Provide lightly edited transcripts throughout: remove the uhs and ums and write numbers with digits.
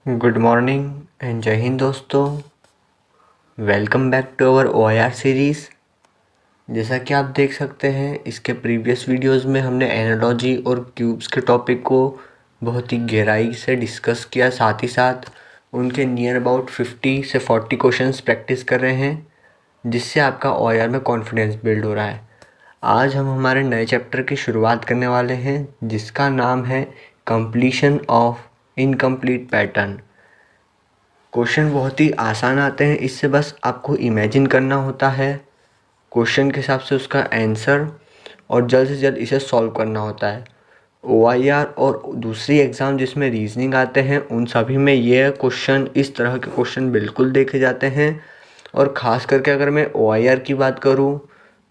Good morning and जय हिंद दोस्तों। Welcome back to our OIR series. जैसा कि आप देख सकते हैं, इसके प्रीवियस वीडियोस में हमने एनालॉजी और क्यूब्स के टॉपिक को बहुत ही गहराई से डिस्कस किया। साथ ही साथ उनके नियर अबाउट 50 से 40 क्वेश्चंस प्रैक्टिस कर रहे हैं, जिससे आपका OIR में कॉन्फिडेंस बिल्ड हो रहा है। आज हम हमारे नए चैप्टर की शुरुआत करने वाले हैं, जिसका नाम है completion of incomplete pattern. Question बहुत ही आसान आते हैं, इससे बस आपको इमेजिन करना होता है क्वेश्चन के हिसाब से उसका आंसर, और जल्द से जल्द इसे सॉल्व करना होता है। OIR और दूसरी एग्ज़ाम जिसमें रीजनिंग आते हैं, उन सभी में ये क्वेश्चन, इस तरह के क्वेश्चन बिल्कुल देखे जाते हैं। और ख़ास करके अगर मैं OIR की बात करूँ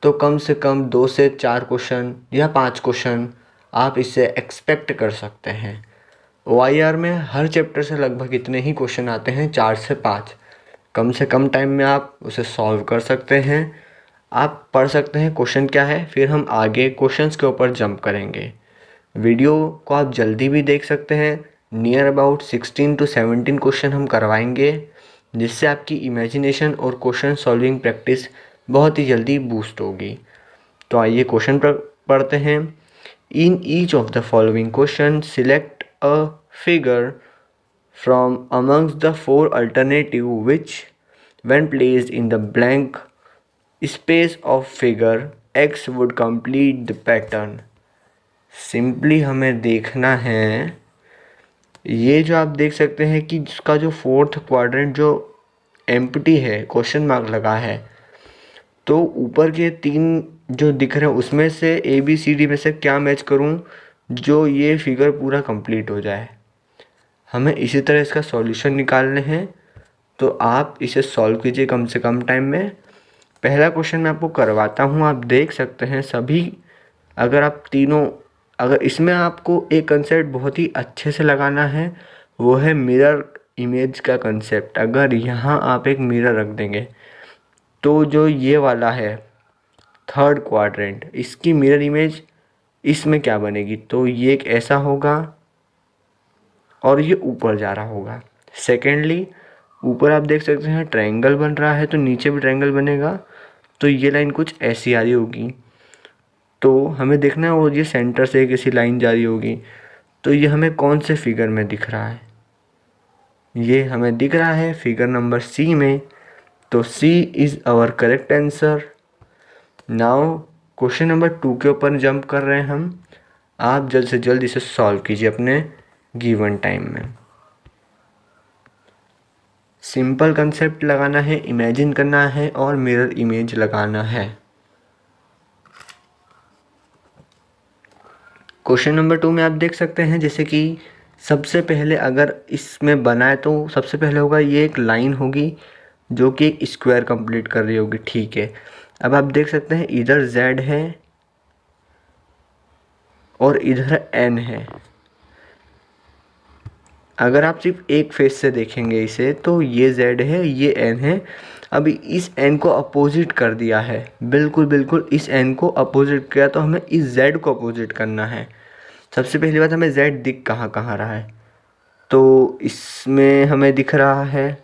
तो कम से कम 2 से 4 क्वेश्चन या 5 क्वेश्चन आप इससे एक्सपेक्ट कर सकते हैं। OIR में हर चैप्टर से लगभग इतने ही क्वेश्चन आते हैं, 4 से 5। कम से कम टाइम में आप उसे सॉल्व कर सकते हैं। आप पढ़ सकते हैं क्वेश्चन क्या है, फिर हम आगे क्वेश्चंस के ऊपर जंप करेंगे। वीडियो को आप जल्दी भी देख सकते हैं। नियर अबाउट 16 to 17 क्वेश्चन हम करवाएंगे, जिससे आपकी इमेजिनेशन और क्वेश्चन सॉल्विंग प्रैक्टिस बहुत ही जल्दी बूस्ट होगी। तो आइए क्वेश्चन पढ़ते हैं। In each of the following question select a figure from amongst the 4 alternative which when placed in the blank space of figure X would complete the pattern। Simply हमें देखना है, ये जो आप देख सकते हैं कि जिसका जो 4th क्वाड्रेंट जो एम्प्टी है, क्वेश्चन मार्क लगा है, तो ऊपर के 3 जो दिख रहे हैं उसमें से ABCD में से क्या मैच करूं जो ये फिगर पूरा कंप्लीट हो जाए। हमें इसी तरह इसका सॉल्यूशन निकालने हैं, तो आप इसे सॉल्व कीजिए कम से कम टाइम में। पहला क्वेश्चन मैं आपको करवाता हूँ, आप देख सकते हैं सभी। अगर इसमें आपको एक कंसेप्ट बहुत ही अच्छे से लगाना है, वो है मिरर इमेज का कंसेप्ट। अगर यहाँ आप एक मिरर रख देंगे तो जो ये वाला है 3rd क्वाड्रेंट, इसकी मिरर इमेज इसमें क्या बनेगी, तो ये एक ऐसा होगा और ये ऊपर जा रहा होगा। सेकेंडली, ऊपर आप देख सकते हैं ट्रायंगल बन रहा है, तो नीचे भी ट्रायंगल बनेगा, तो ये लाइन कुछ ऐसी आ रही होगी। तो हमें देखना है वो ये सेंटर से किसी लाइन जा रही होगी, तो ये हमें कौन से फिगर में दिख रहा है, ये हमें दिख रहा है फिगर नंबर C में। तो C is our correct answer. Now question number 2 के ऊपर जंप कर रहे हैं हम। आप जल्द से जल्द इसे सॉल्व कीजिए अपने गिवन टाइम में। सिंपल कंसेप्ट लगाना है, इमेजिन करना है और मिरर इमेज लगाना है। क्वेश्चन नंबर 2 में आप देख सकते हैं, जैसे कि सबसे पहले अगर इसमें बनाए तो सबसे पहले होगा ये एक लाइन होगी जो कि एक स्क्वायर कंप्लीट कर रही होगी, ठीक है। अब आप देख सकते हैं इधर Z है और इधर N है। अगर आप सिर्फ एक फेस से देखेंगे इसे, तो ये Z है, ये N है। अभी इस N को अपोजिट कर दिया है, बिल्कुल इस N को अपोजिट किया, तो हमें इस Z को अपोजिट करना है। सबसे पहली बात, हमें Z दिख कहाँ कहाँ रहा है, तो इसमें हमें दिख रहा है,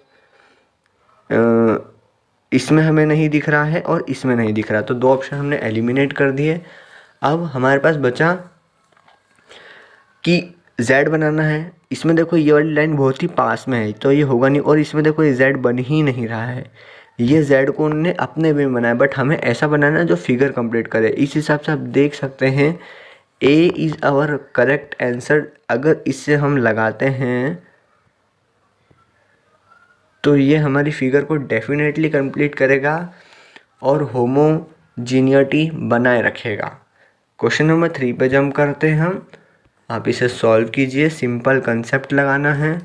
इसमें हमें नहीं दिख रहा है और इसमें नहीं दिख रहा, तो 2 ऑप्शन हमने एलिमिनेट कर दिए। अब हमारे पास बचा कि Z बनाना है। इसमें देखो ये वाली लाइन बहुत ही पास में है, तो ये होगा नहीं, और इसमें देखो ये Z बन ही नहीं रहा है। ये Z को उन्होंने अपने वे में बनाया, बट हमें ऐसा बनाना है जो फिगर कंप्लीट करे। इस हिसाब से आप देख सकते हैं A is our correct answer. अगर इससे हम लगाते हैं तो ये हमारी फिगर को डेफिनेटली कंप्लीट करेगा और होमोजीनियटी बनाए रखेगा। क्वेश्चन नंबर 3 पे जंप करते हैं हम। आप इसे सॉल्व कीजिए, सिंपल कंसेप्ट लगाना है।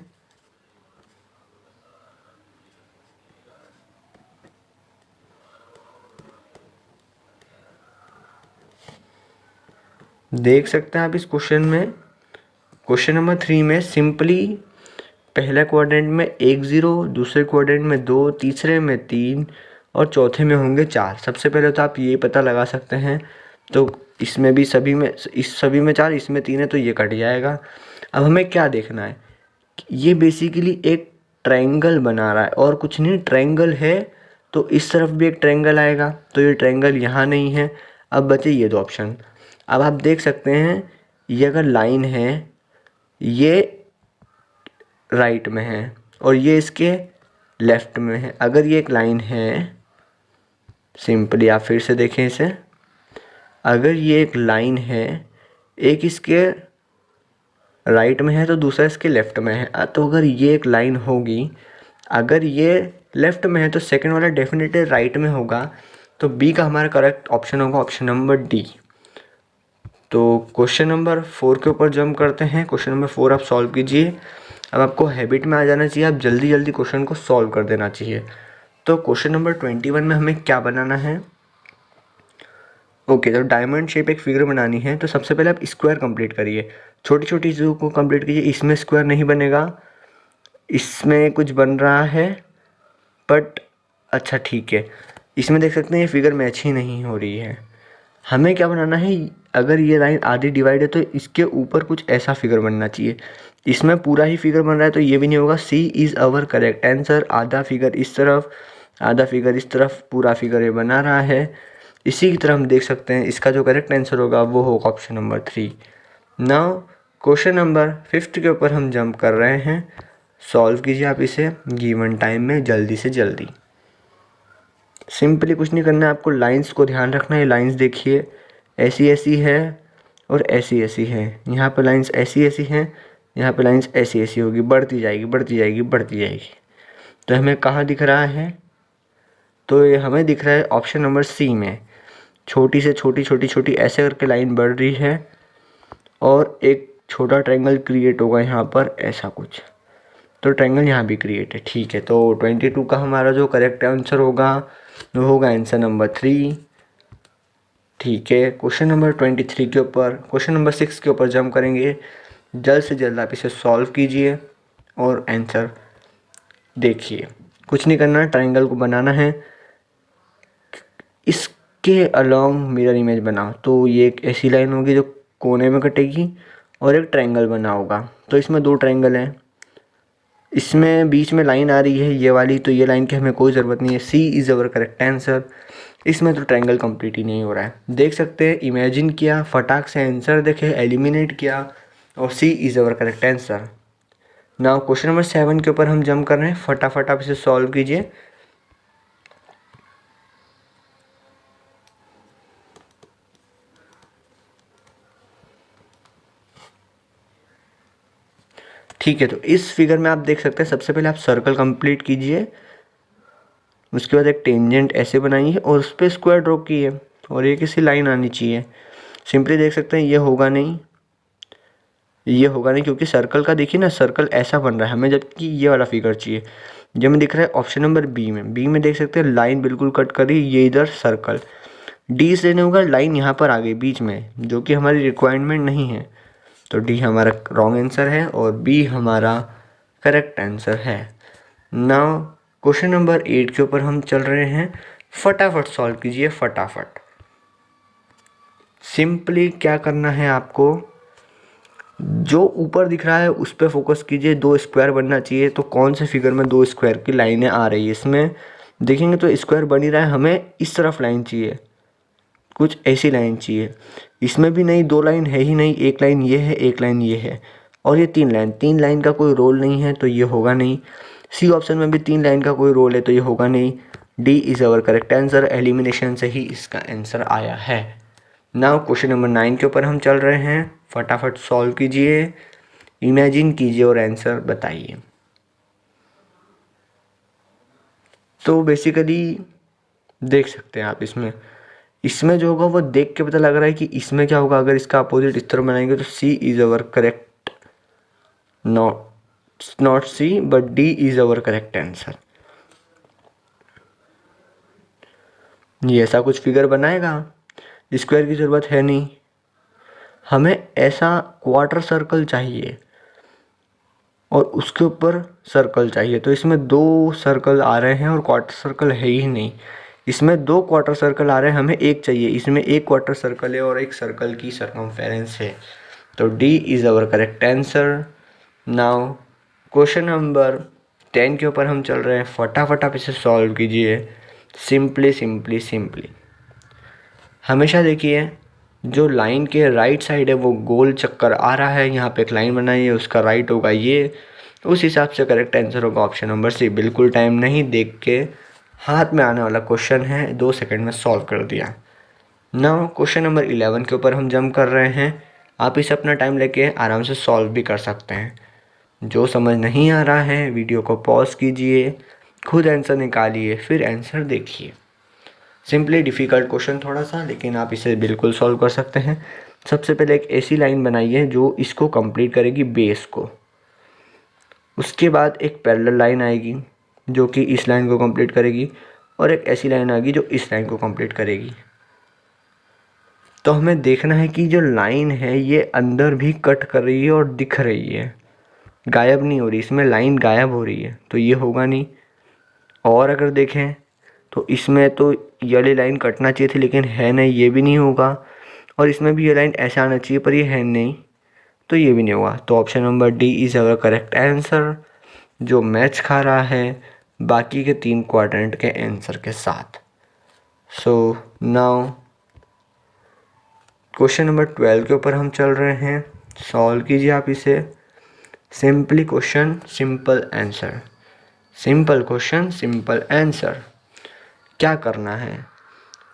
देख सकते हैं आप इस क्वेश्चन में, क्वेश्चन नंबर 3 में सिंपली पहले क्वाड्रेंट में 1 0, दूसरे क्वाड्रेंट में 2, तीसरे में 3 और चौथे में होंगे 4। सबसे पहले तो आप ये पता लगा सकते हैं, तो इसमें भी सभी में 4, इसमें 3 है, तो ये कट जाएगा। अब हमें क्या देखना है, ये बेसिकली एक ट्रायंगल बना रहा है और कुछ नहीं, ट्रायंगल है तो इस तरफ भी एक ट्रायंगल आएगा, तो ये ट्रायंगल यहाँ नहीं है। अब बचे ये दो ऑप्शन। अब आप देख सकते हैं ये अगर लाइन है, ये राइट में है और ये इसके लेफ्ट में है। अगर ये एक लाइन है, सिंपली आप फिर से देखें इसे, अगर ये एक लाइन है, एक इसके राइट में है तो दूसरा इसके लेफ्ट में है, तो अगर ये एक लाइन होगी, अगर ये लेफ्ट में है तो सेकंड वाला डेफिनेटली राइट में होगा। तो बी का हमारा करेक्ट ऑप्शन होगा ऑप्शन नंबर डी। तो क्वेश्चन नंबर 4 के ऊपर जंप करते हैं। क्वेश्चन नंबर 4 आप सॉल्व कीजिए। अब आपको हैबिट में आ जाना चाहिए, आप जल्दी जल्दी क्वेश्चन को सॉल्व कर देना चाहिए। तो क्वेश्चन नंबर 21 में हमें क्या बनाना है? ओके, तो डायमंड शेप एक फिगर बनानी है। तो सबसे पहले आप स्क्वायर कंप्लीट करिए, छोटी छोटी चीज़ों को कंप्लीट कीजिए। इसमें स्क्वायर नहीं बनेगा, इसमें कुछ बन रहा है बट अच्छा ठीक है। इसमें देख सकते हैं ये फिगर मैच ही नहीं हो रही है। हमें क्या बनाना है, अगर ये लाइन आधी डिवाइड है तो इसके ऊपर कुछ ऐसा फिगर बनना चाहिए। इसमें पूरा ही फिगर बन रहा है तो ये भी नहीं होगा। सी इज़ आवर करेक्ट आंसर। आधा फिगर इस तरफ, आधा फिगर इस तरफ, पूरा फिगर ये बना रहा है। इसी की तरह हम देख सकते हैं इसका जो करेक्ट आंसर होगा वो होगा option number 3। Now question number 5 के ऊपर हम जंप कर रहे हैं। सॉल्व कीजिए आप इसे गिवन टाइम में जल्दी से जल्दी। सिंपली कुछ नहीं करना है आपको, लाइंस को ध्यान रखना है। लाइंस देखिए ऐसी ऐसी है और ऐसी ऐसी है। यहाँ पर लाइंस ऐसी ऐसी हैं, यहाँ पर लाइंस ऐसी ऐसी होगी, बढ़ती जाएगी बढ़ती जाएगी बढ़ती जाएगी। तो हमें कहाँ दिख रहा है? तो ये हमें दिख रहा है ऑप्शन नंबर सी में। छोटी से छोटी छोटी छोटी ऐसे करके लाइन बढ़ रही है और एक छोटा ट्रायंगल क्रिएट होगा यहाँ पर, ऐसा कुछ। तो ट्रायंगल यहाँ भी क्रिएट है, ठीक है। तो 22 का हमारा जो करेक्ट आंसर होगा वो होगा आंसर नंबर 3, ठीक है। क्वेश्चन नंबर 23 के ऊपर, क्वेश्चन नंबर 6 के ऊपर जंप करेंगे। जल्द से जल्द आप इसे सॉल्व कीजिए और आंसर देखिए। कुछ नहीं करना, ट्रायंगल को बनाना है। इसके अलोंग मिरर इमेज बनाओ। तो ये एक ऐसी लाइन होगी जो कोने में कटेगी और एक ट्रायंगल बना होगा। तो इसमें दो ट्रायंगल हैं, इसमें बीच में लाइन आ रही है ये वाली, तो ये लाइन की हमें कोई ज़रूरत नहीं है। सी इज़ अवर करेक्ट आंसर। इसमें तो ट्रायंगल कंप्लीट ही नहीं हो रहा है। देख सकते हैं, इमेजिन किया, फटाक से आंसर देखे, एलिमिनेट किया और C is our correct answer. Now question number 7 के ऊपर हम जंप कर रहे हैं। फटाफट आप इसे सॉल्व कीजिए। ठीक है, तो इस फिगर में आप देख सकते हैं सबसे पहले आप सर्कल कंप्लीट कीजिए, उसके बाद एक टेंजेंट ऐसे बनाइए और उस पर स्क्वायर ड्रॉ कीजिए और ये किसी लाइन आनी चाहिए। सिंपली देख सकते हैं ये होगा नहीं, ये होगा नहीं, क्योंकि सर्कल का देखिए ना, सर्कल ऐसा बन रहा है हमें, जबकि ये वाला फिगर चाहिए। जो हमें दिख रहा है ऑप्शन नंबर बी में। बी में देख सकते हैं लाइन बिल्कुल कट करी, ये इधर सर्कल। डी से नहीं होगा, लाइन यहाँ पर आ गई बीच में, जो कि हमारी रिक्वायरमेंट नहीं है। तो डी हमारा रॉन्ग आंसर है और बी हमारा करेक्ट आंसर है। नाउ क्वेश्चन नंबर 8 के ऊपर हम चल रहे हैं। फटाफट सॉल्व कीजिए, फटाफट। सिंपली क्या करना है आपको, जो ऊपर दिख रहा है उस पर फोकस कीजिए। दो स्क्वायर बनना चाहिए। तो कौन से फिगर में दो स्क्वायर की लाइनें आ रही है? इसमें देखेंगे तो स्क्वायर बन ही रहा है, हमें इस तरफ लाइन चाहिए, कुछ ऐसी लाइन चाहिए। इसमें भी नहीं, दो लाइन है ही नहीं, एक लाइन ये है, एक लाइन ये है और ये तीन लाइन का कोई रोल नहीं है, तो ये होगा नहीं। सी ऑप्शन में भी 3 लाइन का कोई रोल है, तो ये होगा नहीं। D is our correct answer. Elimination से ही इसका आंसर आया है। नाउ क्वेश्चन नंबर 9 के ऊपर हम चल रहे हैं। फटाफट सॉल्व कीजिए, इमेजिन कीजिए और आंसर बताइए। तो बेसिकली देख सकते हैं आप, इसमें जो होगा वो देख के पता लग रहा है कि इसमें क्या होगा। अगर इसका अपोजिट इस तरह बनाएंगे तो C is our correct, not C but D is our correct answer. ये ऐसा कुछ फिगर बनाएगा, स्क्वायर की ज़रूरत है नहीं, हमें ऐसा क्वार्टर सर्कल चाहिए और उसके ऊपर सर्कल चाहिए। तो इसमें 2 सर्कल आ रहे हैं और क्वार्टर सर्कल है ही नहीं। इसमें 2 क्वार्टर सर्कल आ रहे हैं, हमें एक चाहिए। इसमें एक क्वार्टर सर्कल है और एक सर्कल की सर्कमफेरेंस है। तो D is our correct answer. Now question number 10 के ऊपर हम चल रहे हैं। फटाफट आप इसे सॉल्व कीजिए। सिंपली सिंपली सिंपली हमेशा देखिए, जो लाइन के राइट साइड है वो गोल चक्कर आ रहा है, यहाँ पे एक लाइन बनाई है, उसका राइट होगा ये, उस हिसाब से करेक्ट आंसर होगा ऑप्शन नंबर सी। बिल्कुल टाइम नहीं देख के, हाथ में आने वाला क्वेश्चन है, 2 सेकंड में सॉल्व कर दिया। नाउ क्वेश्चन नंबर 11 के ऊपर हम जंप कर रहे हैं। आप इसे अपना टाइम लेके आराम से सॉल्व भी कर सकते हैं। जो समझ नहीं आ रहा है वीडियो को पॉज कीजिए, खुद आंसर निकालिए, फिर आंसर देखिए। सिंपली डिफ़िकल्ट क्वेश्चन थोड़ा सा, लेकिन आप इसे बिल्कुल सॉल्व कर सकते हैं। सबसे पहले एक ऐसी लाइन बनाइए जो इसको कंप्लीट करेगी, बेस को। उसके बाद एक पैरेलल लाइन आएगी जो कि इस लाइन को कंप्लीट करेगी, और एक ऐसी लाइन आएगी जो इस लाइन को कंप्लीट करेगी। तो हमें देखना है कि जो लाइन है ये अंदर भी कट कर रही है और दिख रही है, गायब नहीं हो रही। इसमें लाइन गायब हो रही है तो ये होगा नहीं। और अगर देखें तो इसमें तो ये वाली लाइन कटना चाहिए थी लेकिन है नहीं, ये भी नहीं होगा। और इसमें भी ये लाइन ऐसा आना चाहिए पर ये है नहीं, तो ये भी नहीं होगा। तो option number D is our correct answer, जो मैच खा रहा है बाकी के 3 क्वाड्रेंट के आंसर के साथ। सो नाउ क्वेश्चन नंबर 12 के ऊपर हम चल रहे हैं। सॉल्व कीजिए आप इसे। Simply question simple answer, simple question simple answer. क्या करना है,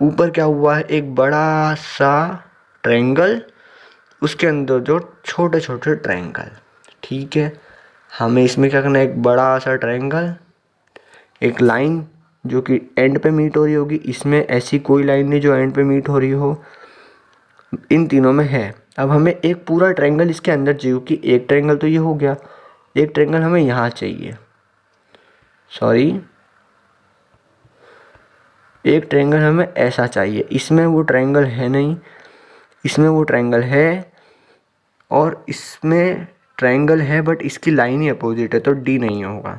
ऊपर क्या हुआ है, एक बड़ा सा ट्रायंगल, उसके अंदर जो छोटे छोटे ट्रायंगल। ठीक है, हमें इसमें क्या करना है, एक बड़ा सा ट्रायंगल, एक लाइन जो कि एंड पे मीट हो रही होगी। इसमें ऐसी कोई लाइन नहीं जो एंड पे मीट हो रही हो, इन तीनों में है। अब हमें एक पूरा ट्रायंगल इसके अंदर चाहिए, कि एक ट्रायंगल तो ये हो गया, एक ट्रायंगल हमें यहाँ चाहिए, सॉरी एक ट्रायंगल हमें ऐसा चाहिए। इसमें वो ट्रायंगल है नहीं, इसमें वो ट्रायंगल है, और इसमें ट्रायंगल है बट इसकी लाइन ही अपोजिट है, तो डी नहीं होगा।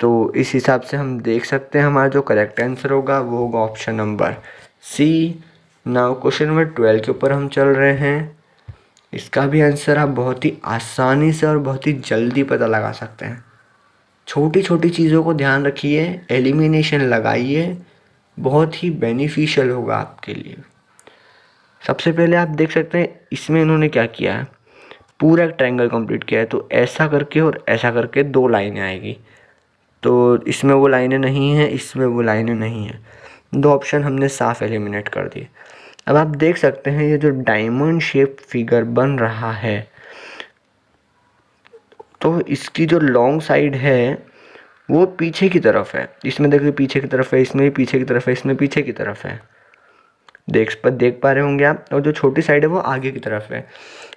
तो इस हिसाब से हम देख सकते हैं हमारा जो करेक्ट आंसर होगा वो होगा option number C. Now question number 12 के ऊपर हम चल रहे हैं। इसका भी आंसर आप बहुत ही आसानी से और बहुत ही जल्दी पता लगा सकते हैं। छोटी छोटी चीज़ों को ध्यान रखिए, एलिमिनेशन लगाइए, बहुत ही बेनिफिशियल होगा आपके लिए। सबसे पहले आप देख सकते हैं इसमें इन्होंने क्या किया है, पूरा एक ट्रायंगल कंप्लीट किया है। तो ऐसा करके और ऐसा करके 2 लाइनें आएगी, तो इसमें वो लाइनें नहीं हैं, इसमें वो लाइनें नहीं हैं। 2 ऑप्शन हमने साफ एलिमिनेट कर दिए। अब आप देख सकते हैं ये जो डायमंड शेप फिगर बन रहा है, तो इसकी जो लॉन्ग साइड है वो पीछे की तरफ है। इसमें देखिए पीछे की तरफ है, इसमें भी पीछे की तरफ है, इसमें पीछे की तरफ है, देख पा रहे होंगे आप। और जो छोटी साइड है वो आगे की तरफ है।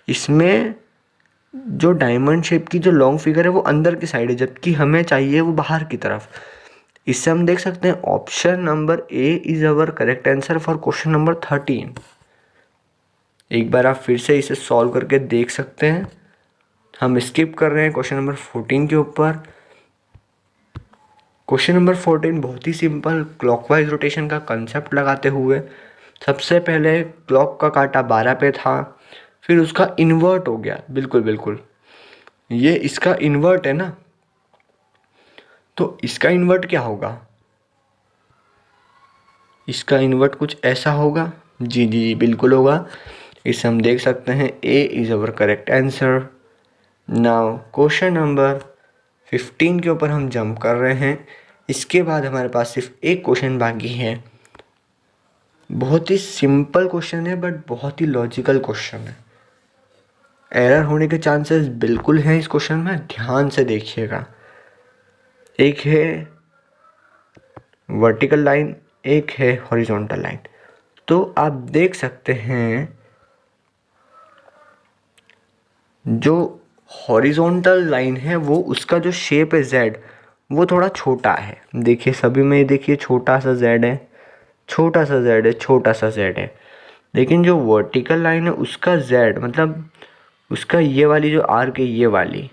इसमें जो डायमंड शेप की जो लॉन्ग फिगर है वो अंदर की साइड है, जबकि हमें चाहिए वो बाहर की तरफ। इससे हम देख सकते हैं option number A is our correct answer for question number 13। एक बार आप फिर से इसे सॉल्व करके देख सकते हैं। हम स्किप कर रहे हैं क्वेश्चन नंबर 14 के ऊपर। क्वेश्चन नंबर 14 बहुत ही सिंपल, क्लॉकवाइज रोटेशन का कंसेप्ट लगाते हुए। सबसे पहले क्लॉक का कांटा 12 पे था, फिर उसका इन्वर्ट हो गया। बिल्कुल ये इसका इन्वर्ट है ना, तो इसका इन्वर्ट क्या होगा, इसका इन्वर्ट कुछ ऐसा होगा। जी बिल्कुल होगा। इसे हम देख सकते हैं A is our correct answer. Now question number 15 के ऊपर हम जंप कर रहे हैं। इसके बाद हमारे पास सिर्फ एक क्वेश्चन बाकी है। बहुत ही सिंपल क्वेश्चन है बट बहुत ही लॉजिकल क्वेश्चन है। एरर होने के चांसेस बिल्कुल हैं इस क्वेश्चन में, ध्यान से देखिएगा। एक है वर्टिकल लाइन, एक है हॉरिजॉन्टल लाइन। तो आप देख सकते हैं जो हॉरिजॉन्टल लाइन है वो उसका जो शेप है जेड, वो थोड़ा छोटा है। देखिए सभी में देखिए छोटा सा जेड है, छोटा सा जेड है, छोटा सा जेड है। लेकिन जो वर्टिकल लाइन है उसका जेड मतलब उसका ये वाली जो आर्क है ये वाली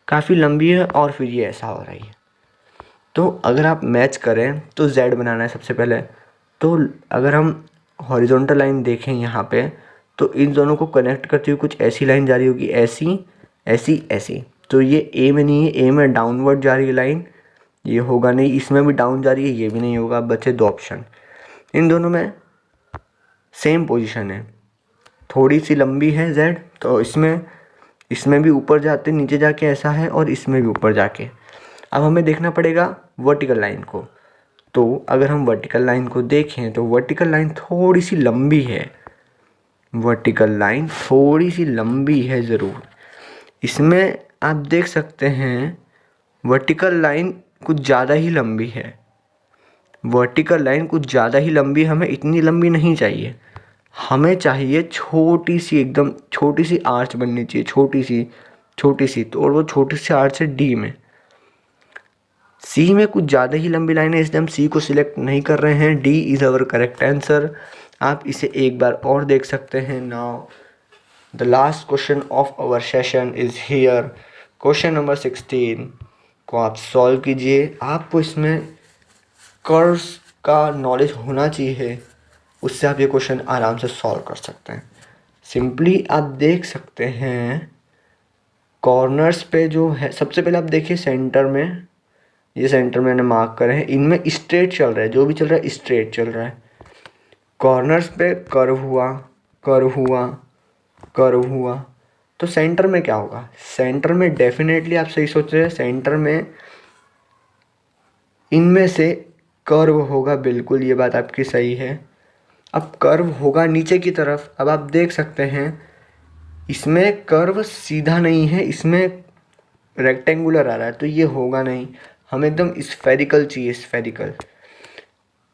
काफ़ी लंबी है, और फिर ये ऐसा हो रही है। तो अगर आप मैच करें तो जेड बनाना है सबसे पहले। तो अगर हम हॉरिजॉन्टल लाइन देखें यहाँ पे, तो इन दोनों को कनेक्ट करती हुई कुछ ऐसी लाइन जा रही होगी, ऐसी ऐसी ऐसी। तो ये ए में नहीं है, ए में डाउनवर्ड जा रही है लाइन, ये होगा नहीं। इसमें भी डाउन जा रही है, ये भी नहीं होगा। बचे दो ऑप्शन, इन दोनों में सेम पोजीशन है, थोड़ी सी लंबी है जेड, तो इसमें भी ऊपर जाते नीचे जाके ऐसा है, और इसमें भी ऊपर जाके। अब हमें देखना पड़ेगा वर्टिकल लाइन को। तो अगर हम वर्टिकल लाइन को देखें तो वर्टिकल लाइन थोड़ी सी लंबी है, वर्टिकल लाइन थोड़ी सी लंबी है ज़रूर। इसमें आप देख सकते हैं वर्टिकल लाइन कुछ ज़्यादा ही लंबी है, वर्टिकल लाइन कुछ ज़्यादा ही लंबी, हमें इतनी लंबी नहीं चाहिए, हमें चाहिए छोटी सी, एकदम छोटी सी आर्च बननी चाहिए, छोटी सी। तो और वो छोटी सी आर्च है डी में। सी में कुछ ज़्यादा ही लंबी लाइन है, इसलिए हम सी को सिलेक्ट नहीं कर रहे हैं। D is our correct answer. आप इसे एक बार और देख सकते हैं। Now the last question of our session is here. Question number 16 को आप सॉल्व कीजिए। आपको इसमें कर्व्स का नॉलेज होना चाहिए, उससे आप ये क्वेश्चन आराम से सॉल्व कर सकते हैं। सिंपली आप देख सकते हैं कॉर्नर्स पे जो है, सबसे पहले आप देखिए सेंटर में, ये सेंटर मैंने मार्क करे हैं, इनमें स्ट्रेट चल रहा है, जो भी चल रहा है स्ट्रेट चल रहा है। कॉर्नर्स पे कर्व हुआ, कर्व हुआ, कर्व हुआ, तो सेंटर में क्या होगा? सेंटर में डेफिनेटली आप सही सोच रहे हैं, सेंटर में इनमें से कर्व होगा, बिल्कुल ये बात आपकी सही है। अब कर्व होगा नीचे की तरफ। अब आप देख सकते हैं इसमें कर्व सीधा नहीं है, इसमें रेक्टेंगुलर आ रहा है, तो ये होगा नहीं, हमें एकदम स्फेरिकल चाहिए, स्फेरिकल।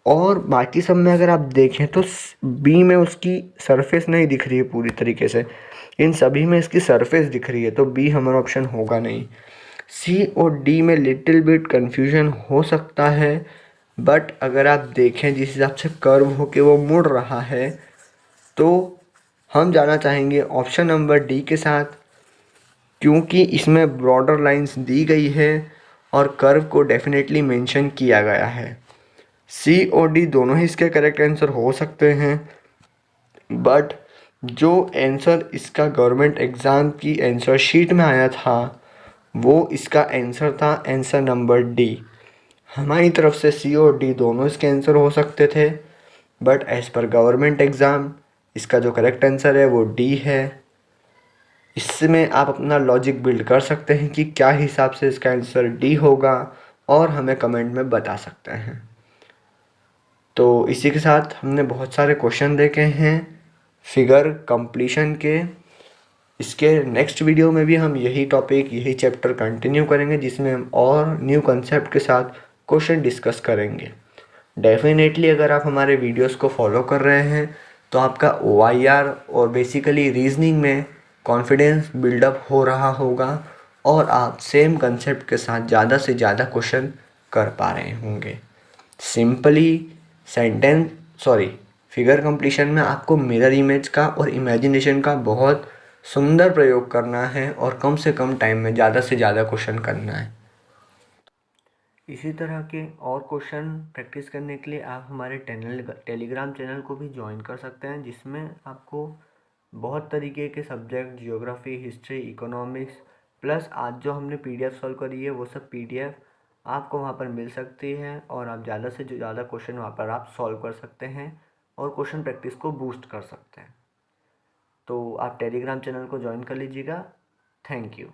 और बाकी सब में अगर आप देखें तो बी में उसकी सरफेस नहीं दिख रही है पूरी तरीके से, इन सभी में इसकी सरफेस दिख रही है, तो बी हमारा ऑप्शन होगा नहीं। सी और डी में लिटिल बिट कन्फ्यूजन हो सकता है, बट अगर आप देखें जिस हिसाब से कर्व होके वो मुड़ रहा है, तो हम जाना चाहेंगे ऑप्शन नंबर डी के साथ, क्योंकि इसमें ब्रॉडर लाइंस दी गई है और कर्व को डेफिनेटली मेंशन किया गया है। सी और डी दोनों ही इसके करेक्ट आंसर हो सकते हैं, बट जो आंसर इसका गवर्नमेंट एग्ज़ाम की आंसर शीट में आया था वो इसका आंसर था आंसर नंबर डी। हमारी तरफ से सी और डी दोनों इसके आंसर हो सकते थे, but as per government exam इसका जो करेक्ट आंसर है वो डी है। इसमें आप अपना लॉजिक बिल्ड कर सकते हैं कि क्या हिसाब से इसका आंसर डी होगा, और हमें कमेंट में बता सकते हैं। तो इसी के साथ हमने बहुत सारे क्वेश्चन देखे हैं फिगर कंप्लीशन के। इसके नेक्स्ट वीडियो में भी हम यही टॉपिक, यही चैप्टर कंटिन्यू करेंगे, जिसमें हम और न्यू कंसेप्ट के साथ क्वेश्चन डिस्कस करेंगे। डेफिनेटली अगर आप हमारे वीडियोस को फॉलो कर रहे हैं तो आपका OIR और बेसिकली रीजनिंग में कॉन्फिडेंस बिल्डअप हो रहा होगा, और आप सेम कंसेप्ट के साथ ज़्यादा से ज़्यादा क्वेश्चन कर पा रहे होंगे। सिंपली फिगर कंप्लीशन में आपको मिरर इमेज का और इमेजिनेशन का बहुत सुंदर प्रयोग करना है, और कम से कम टाइम में ज़्यादा से ज़्यादा क्वेश्चन करना है। इसी तरह के और क्वेश्चन प्रैक्टिस करने के लिए आप हमारे टेलीग्राम चैनल को भी ज्वाइन कर सकते हैं, जिसमें आपको बहुत तरीके के subject, geography, history, economics, plus आज जो हमने PDF सॉल्व करी है वो सब PDF आपको वहाँ पर मिल सकती है, और आप ज़्यादा से ज़्यादा क्वेश्चन वहाँ पर आप सॉल्व कर सकते हैं और क्वेश्चन प्रैक्टिस को बूस्ट कर सकते हैं। तो आप टेलीग्राम चैनल को ज्वाइन कर लीजिएगा। Thank you.